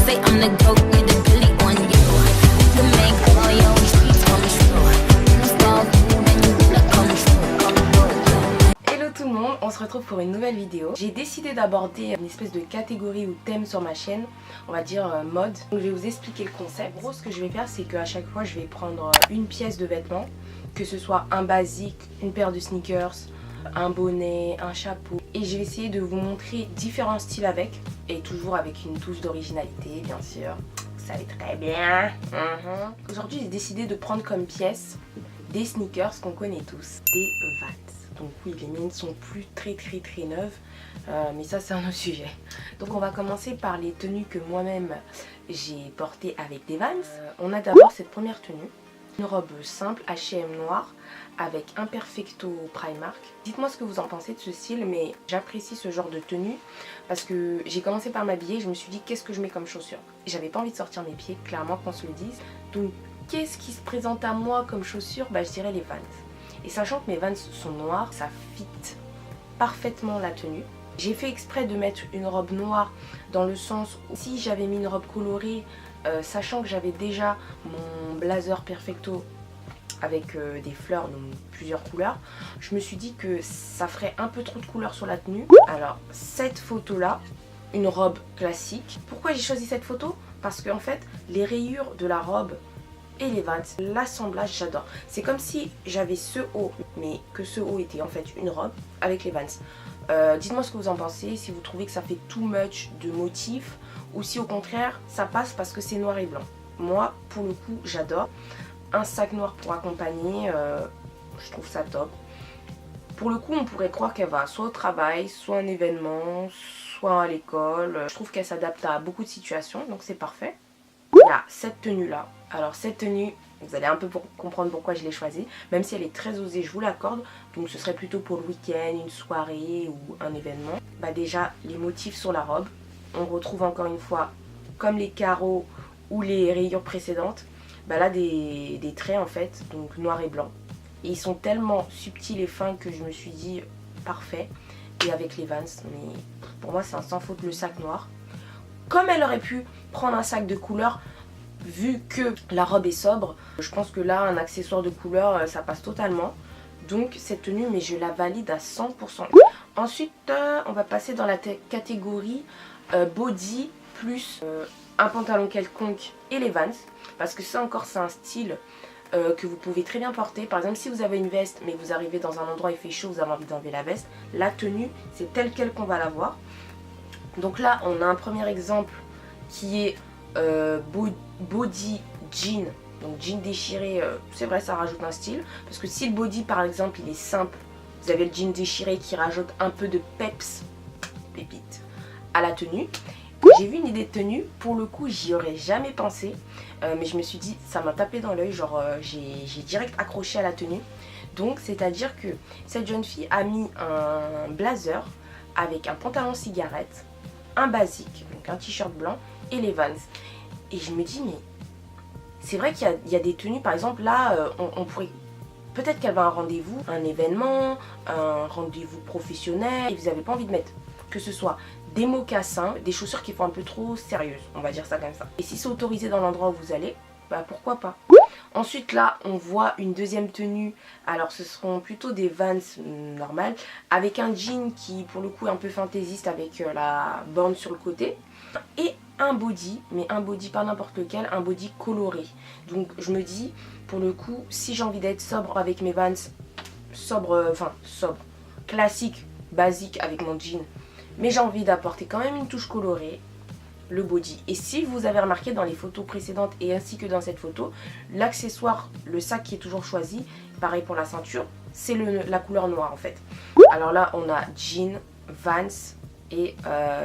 say I'm the goat with the billy on you. You make all your dreams come true. You fall through, then you wanna come true. Hello tout le monde, on se retrouve pour une nouvelle vidéo. J'ai décidé d'aborder une espèce de catégorie ou thème sur ma chaîne, on va dire mode. Donc je vais vous expliquer le concept. En gros, ce que je vais faire, c'est qu'à chaque fois je vais prendre une pièce de vêtement, que ce soit un basique, une paire de sneakers, un bonnet, un chapeau, et je vais essayer de vous montrer différents styles avec, et toujours avec une touche d'originalité bien sûr. Vous savez très bien. Aujourd'hui j'ai décidé de prendre comme pièce des sneakers qu'on connaît tous, des Vans. Donc oui, les miennes sont plus très neuves, mais ça c'est un autre sujet. Donc on va commencer par les tenues que moi-même j'ai portées avec des Vans. On a d'abord cette première tenue, une robe simple H&M noire avec un perfecto Primark. Dites-moi ce que vous en pensez de ce style, mais j'apprécie ce genre de tenue parce que j'ai commencé par m'habiller, je me suis dit qu'est-ce que je mets comme chaussures. J'avais pas envie de sortir mes pieds, clairement qu'on se le dise. Donc qu'est-ce qui se présente à moi comme chaussures? Je dirais les Vans. Et sachant que mes Vans sont noirs, ça fit parfaitement la tenue. J'ai fait exprès de mettre une robe noire dans le sens où si j'avais mis une robe colorée, sachant que j'avais déjà mon blazer perfecto avec des fleurs, donc plusieurs couleurs, je me suis dit que ça ferait un peu trop de couleurs sur la tenue. Alors cette photo là, une robe classique. Pourquoi j'ai choisi cette photo? Parce qu'en fait les rayures de la robe et les Vans, l'assemblage j'adore. C'est comme si j'avais ce haut, mais que ce haut était en fait une robe avec les Vans. Dites-moi ce que vous en pensez, si vous trouvez que ça fait too much de motifs ou si au contraire ça passe parce que c'est noir et blanc. Moi pour le coup j'adore. Un sac noir pour accompagner, je trouve ça top. Pour le coup on pourrait croire qu'elle va soit au travail, soit à un événement, soit à l'école. Je trouve qu'elle s'adapte à beaucoup de situations, donc c'est parfait. Il y a cette tenue là. Alors cette tenue, vous allez un peu comprendre pourquoi je l'ai choisie, même si elle est très osée, je vous l'accorde. Donc ce serait plutôt pour le week-end, une soirée ou un événement. Déjà les motifs sur la robe, on retrouve encore une fois comme les carreaux ou les rayures précédentes. Là des traits en fait, donc noir et blanc. Et ils sont tellement subtils et fins que je me suis dit parfait. Et avec les Vans, mais pour moi c'est un sans faute le sac noir. Comme elle aurait pu prendre un sac de couleur, vu que la robe est sobre, je pense que là un accessoire de couleur ça passe totalement. Donc cette tenue, mais je la valide à 100%. Ensuite on va passer dans la catégorie body plus un pantalon quelconque et les Vans. Parce que ça encore c'est un style que vous pouvez très bien porter. Par exemple si vous avez une veste mais vous arrivez dans un endroit il fait chaud, vous avez envie d'enlever la veste, la tenue c'est telle quelle qu'on va l'avoir. Donc là on a un premier exemple qui est body jean. Donc jean déchiré, c'est vrai ça rajoute un style. Parce que si le body par exemple il est simple, vous avez le jean déchiré qui rajoute un peu de peps, pépite, à la tenue. J'ai vu une idée de tenue, pour le coup j'y aurais jamais pensé, mais je me suis dit ça m'a tapé dans l'œil, genre j'ai direct accroché à la tenue. Donc c'est à dire que cette jeune fille a mis un blazer avec un pantalon cigarette, un basique, donc un t-shirt blanc et les Vans. Et je me dis mais c'est vrai qu'il y a des tenues par exemple là on pourrait... Peut-être qu'elle va à un rendez-vous, un événement, un rendez-vous professionnel et vous n'avez pas envie de mettre que ce soit des mocassins, des chaussures qui font un peu trop sérieuses, on va dire ça comme ça. Et si c'est autorisé dans l'endroit où vous allez, pourquoi pas. Ensuite là on voit une deuxième tenue, alors ce seront plutôt des Vans normales, avec un jean qui pour le coup est un peu fantaisiste avec la borne sur le côté. Et un body, mais un body pas n'importe lequel, un body coloré. Donc je me dis pour le coup si j'ai envie d'être sobre avec mes Vans, sobre, classique, basique avec mon jean, mais j'ai envie d'apporter quand même une touche colorée, le body. Et si vous avez remarqué dans les photos précédentes et ainsi que dans cette photo, l'accessoire, le sac qui est toujours choisi, pareil pour la ceinture, c'est la couleur noire en fait. Alors là on a jean, Vans et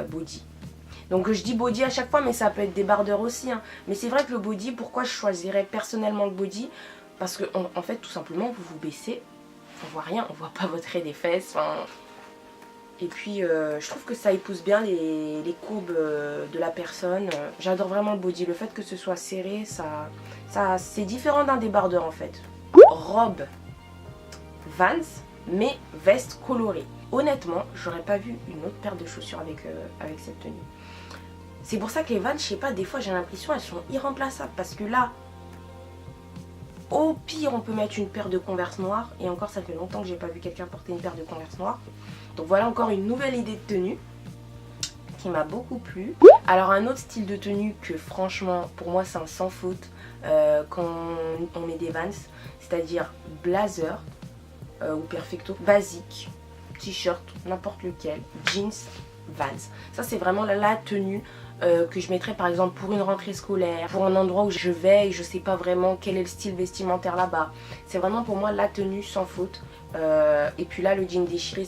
body. Donc je dis body à chaque fois mais ça peut être débardeur aussi hein. Mais c'est vrai que le body, pourquoi je choisirais personnellement le body? Parce que en fait tout simplement vous vous baissez, on voit rien, on voit pas votre raie des fesses. Et puis je trouve que ça épouse bien les courbes de la personne. J'adore vraiment le body, le fait que ce soit serré, c'est différent d'un débardeur en fait. Robe Vans mais veste colorée. Honnêtement j'aurais pas vu une autre paire de chaussures avec cette tenue. C'est pour ça que les Vans, je sais pas, des fois j'ai l'impression elles sont irremplaçables. Parce que là, au pire on peut mettre une paire de Converse noires. Et encore ça fait longtemps que j'ai pas vu quelqu'un porter une paire de Converse noires. Donc voilà encore une nouvelle idée de tenue qui m'a beaucoup plu. Alors un autre style de tenue que franchement pour moi c'est un sans faute quand on met des Vans. C'est-à-dire blazer ou perfecto, basique, t-shirt, n'importe lequel, jeans, Vans. Ça c'est vraiment la tenue que je mettrais par exemple pour une rentrée scolaire, pour un endroit où je vais et je sais pas vraiment quel est le style vestimentaire là-bas. C'est vraiment pour moi la tenue sans faute. Et puis là le jean déchiré,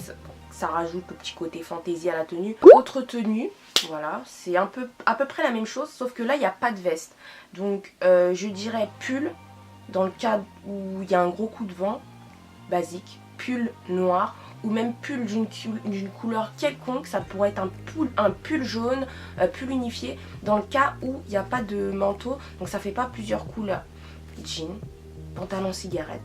ça rajoute le petit côté fantaisie à la tenue. Autre tenue, voilà, c'est à peu près la même chose, sauf que là il n'y a pas de veste. Donc je dirais pull, dans le cas où il y a un gros coup de vent, basique, pull noir, ou même pull d'une couleur quelconque, ça pourrait être un pull jaune, pull unifié, dans le cas où il n'y a pas de manteau, donc ça fait pas plusieurs couleurs. Jean, pantalon cigarette,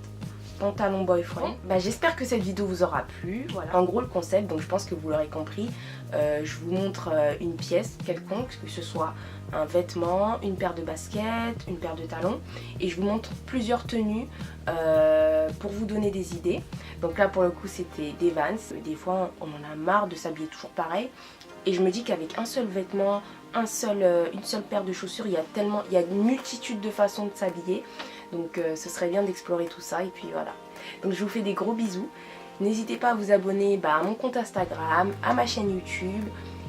pantalon boyfriend. J'espère que cette vidéo vous aura plu. Voilà. En gros le concept, donc je pense que vous l'aurez compris, je vous montre une pièce quelconque, que ce soit un vêtement, une paire de baskets, une paire de talons, et je vous montre plusieurs tenues pour vous donner des idées. Donc là pour le coup c'était des Vans. Des fois on en a marre de s'habiller toujours pareil, et je me dis qu'avec un seul vêtement, une seule paire de chaussures, il y a une multitude de façons de s'habiller. Donc ce serait bien d'explorer tout ça, et puis voilà. Donc je vous fais des gros bisous. N'hésitez pas à vous abonner à mon compte Instagram, à ma chaîne YouTube,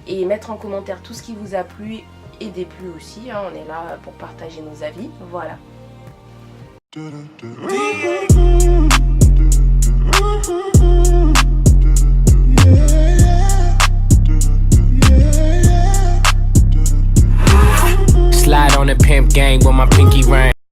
et mettre en commentaire tout ce qui vous a plu et déplu aussi, hein. On est là pour partager nos avis, voilà. Slide on the pimp gang with my pinky ring.